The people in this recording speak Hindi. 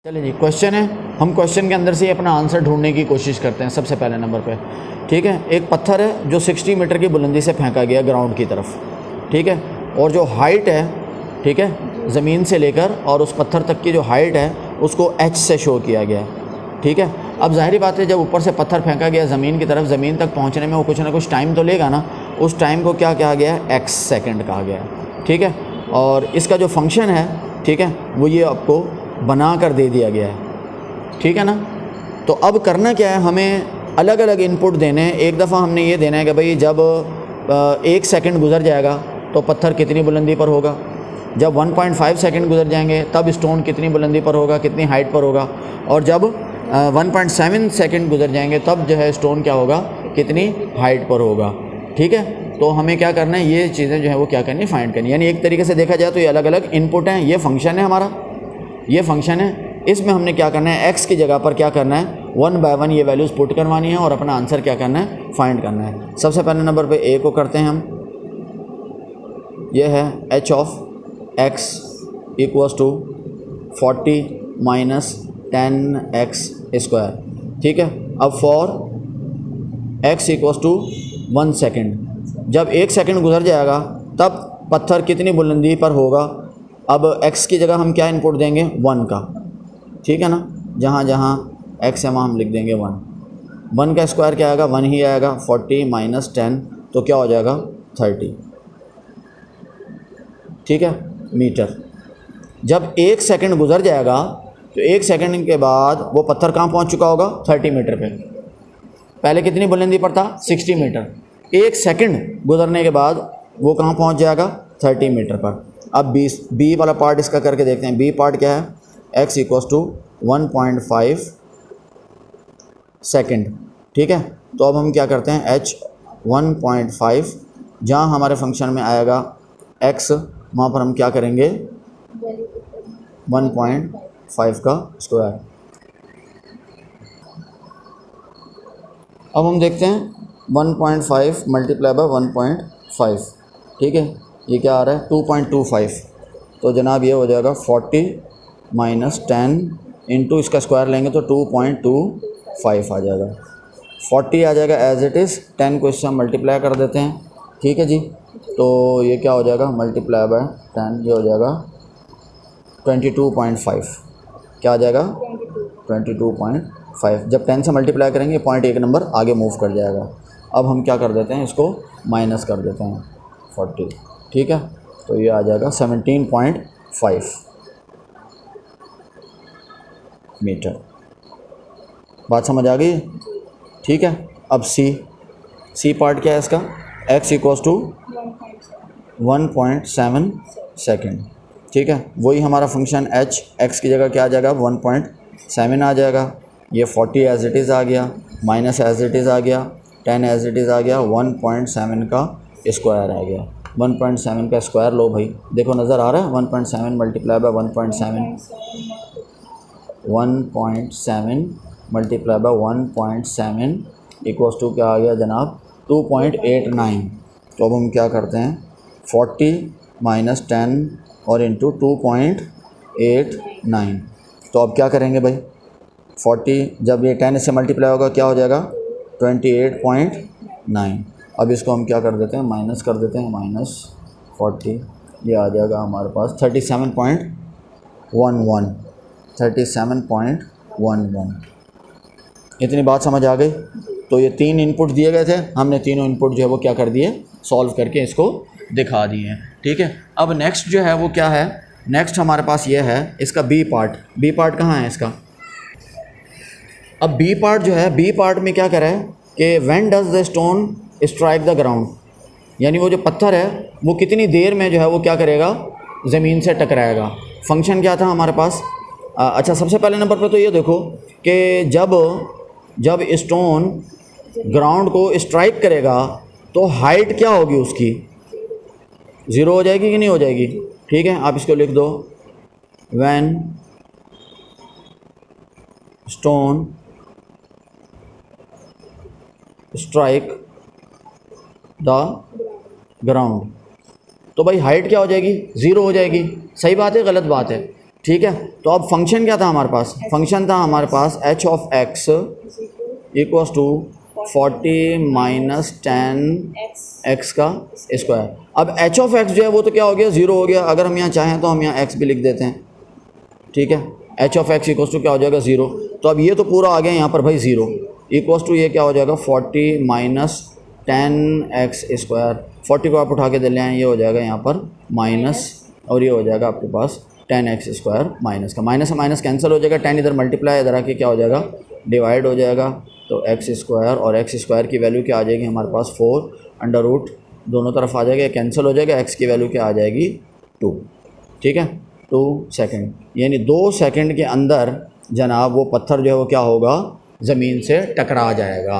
चलिए जी, क्वेश्चन है। हम क्वेश्चन के अंदर से ही अपना आंसर ढूंढने की कोशिश करते हैं। सबसे पहले नंबर पे, ठीक है, एक पत्थर है जो 60 मीटर की बुलंदी से फेंका गया ग्राउंड की तरफ, ठीक है, और जो हाइट है, ठीक है, ज़मीन से लेकर और उस पत्थर तक की जो हाइट है उसको h से शो किया गया, ठीक है। अब ज़ाहिर बात है, जब ऊपर से पत्थर फेंका गया ज़मीन की तरफ, ज़मीन तक पहुँचने में वो कुछ ना कुछ टाइम तो लेगा ना। उस टाइम को क्या कहा गया है? x सेकेंड कहा गया है, ठीक है। और इसका जो फंक्शन है, ठीक है, वो ये आपको बना कर दे दिया गया है, ठीक है ना। तो अब करना क्या है, हमें अलग अलग इनपुट देने हैं। एक दफ़ा हमने ये देना है कि भाई जब 1 सेकंड गुजर जाएगा तो पत्थर कितनी बुलंदी पर होगा, जब 1.5 सेकंड गुजर जाएंगे तब स्टोन कितनी बुलंदी पर होगा, कितनी हाइट पर होगा, और जब 1.7 सेकंड गुजर जाएंगे तब जो है स्टोन क्या होगा, कितनी हाइट पर होगा, ठीक है। तो हमें क्या करना है, ये चीज़ें जो है वो क्या करनी है, फाइंड करनी है। यानी एक तरीके से देखा जाए तो ये अलग अलग इनपुट हैं। ये फंक्शन है हमारा, ये फंक्शन है। इसमें हमने क्या करना है, x की जगह पर क्या करना है, 1 बाय 1 ये वैल्यूज़ पुट करवानी है और अपना आंसर क्या करना है, फाइंड करना है। सबसे पहले नंबर पे a को करते हैं हम। ये है h of x equals to 40 minus 10x square, ठीक है। अब for x equals to 1 second, जब 1 सेकेंड गुजर जाएगा तब पत्थर कितनी बुलंदी पर होगा। अब x की जगह हम क्या इनपुट देंगे, 1 का, ठीक है ना। जहाँ जहाँ x है वहाँ हम लिख देंगे 1। 1 का स्क्वायर क्या आएगा, 1 ही आएगा। 40 माइनस 10 तो क्या हो जाएगा, 30, ठीक है, मीटर। जब 1 सेकंड गुजर जाएगा तो 1 सेकंड के बाद वो पत्थर कहाँ पहुँच चुका होगा, 30 मीटर पे। पहले कितनी बुलंदी पर था, 60 मीटर। 1 सेकंड गुजरने के बाद वो कहाँ पहुँच जाएगा, 30 मीटर पर। अब बी वाला पार्ट इसका करके देखते हैं। बी पार्ट क्या है, x इक्वल्स टू 1.5 सेकेंड, ठीक है। तो अब हम क्या करते हैं, h 1.5, जहाँ हमारे फंक्शन में आएगा x, वहाँ पर हम क्या करेंगे, 1.5 का स्क्वायर। अब हम देखते हैं 1.5 मल्टीप्लाई बाय 1.5, ठीक है, ये क्या आ रहा है, 2.25। तो जनाब ये हो जाएगा 40 माइनस 10 इंटू इसका स्क्वायर लेंगे तो 2.25 आ जाएगा। 40 आ जाएगा एज इट इज़, 10 को इससे हम मल्टीप्लाई कर देते हैं, ठीक है जी। तो ये क्या हो जाएगा, मल्टीप्लाई बाय 10, ये हो जाएगा 22.5। क्या आ जाएगा, 22.5। जब 10 से मल्टीप्लाई करेंगे पॉइंट एक नंबर आगे मूव कर जाएगा। अब हम क्या कर देते हैं, इसको माइनस कर देते हैं 40, ठीक है। तो ये आ जाएगा 17.5 मीटर। बात समझ आ गई, ठीक है। अब सी पार्ट क्या है इसका, x इक्वल्स टू 1.7 सेकेंड, ठीक है। वही हमारा फंक्शन h, x की जगह क्या आ जाएगा, 1.7 आ जाएगा। ये 40 एज इट इज़ आ गया, माइनस एज इट इज़ आ गया, 10 एज इट इज़ आ गया, 1.7 का स्क्वायर आ गया। 1.7 का स्क्वायर लो भाई, देखो नज़र आ रहा है, 1.7 multiply by 1.7 multiply by 1.7 equals to क्या आ गया जनाब, 2.89। तो अब हम क्या करते हैं, 40 माइनस 10 और इंटू 2.89। तो अब क्या करेंगे भाई, 40 जब ये 10 इससे मल्टीप्लाई होगा क्या हो जाएगा, 28.9। अब इसको हम क्या कर देते हैं, माइनस कर देते हैं, माइनस 40, ये आ जाएगा हमारे पास 37.11। इतनी बात समझ आ गई। तो ये 3 इनपुट दिए गए थे, हमने तीनों इनपुट जो है वो क्या कर दिए, सॉल्व करके इसको दिखा दिए हैं, ठीक है। अब नेक्स्ट जो है वो क्या है, नेक्स्ट हमारे पास ये है इसका बी पार्ट। बी पार्ट कहाँ है इसका, अब बी पार्ट जो है, बी पार्ट में क्या करा है कि when does the stone strike the ground, यानी वो जो पत्थर है वो कितनी देर में जो है वो क्या करेगा, ज़मीन से टकराएगा। फंक्शन क्या था हमारे पास, अच्छा सबसे पहले नंबर पर तो ये देखो कि जब स्टोन ग्राउंड को स्ट्राइक करेगा तो हाइट क्या होगी उसकी, 0 हो जाएगी कि नहीं हो जाएगी, ठीक है। आप इसको लिख दो, when stone strike the ground, तो भाई हाइट क्या हो जाएगी, 0 हो जाएगी। सही बात है, गलत बात है, ठीक है। तो अब फंक्शन क्या था हमारे पास, फंक्शन था हमारे पास H of X equals to 40 minus 10 X का स्क्वायर। अब एच ऑफ एक्स जो है वो तो क्या हो गया, ज़ीरो हो गया। अगर हम यहाँ चाहें तो हम यहाँ एक्स भी लिख देते हैं, ठीक है। H of X equals to क्या हो जाएगा, ज़ीरो। तो अब ये तो पूरा आ गया यहाँ पर भाई ज़ीरो, इक्वल्स टू ये क्या हो जाएगा 40 माइनस 10 एक्स स्क्वायर। 40 को आप उठा के दे लें, ये हो जाएगा यहाँ पर माइनस, और ये हो जाएगा आपके पास 10 एक्स स्क्वायर माइनस का, माइनस से माइनस कैंसिल हो जाएगा, 10 इधर मल्टीप्लाई इधर आके क्या हो जाएगा, डिवाइड हो जाएगा। तो एक्स स्क्वायर और एक्स स्क्वायर की वैल्यू क्या आ जाएगी हमारे पास 4 अंडर रूट दोनों तरफ आ जाएगा, कैंसिल हो जाएगा, एक्स की वैल्यू क्या आ जाएगी 2, ठीक है। 2 सेकंड, यानी 2 सेकंड के अंदर जनाब वो पत्थर जो है वो क्या होगा, ज़मीन से टकरा जाएगा।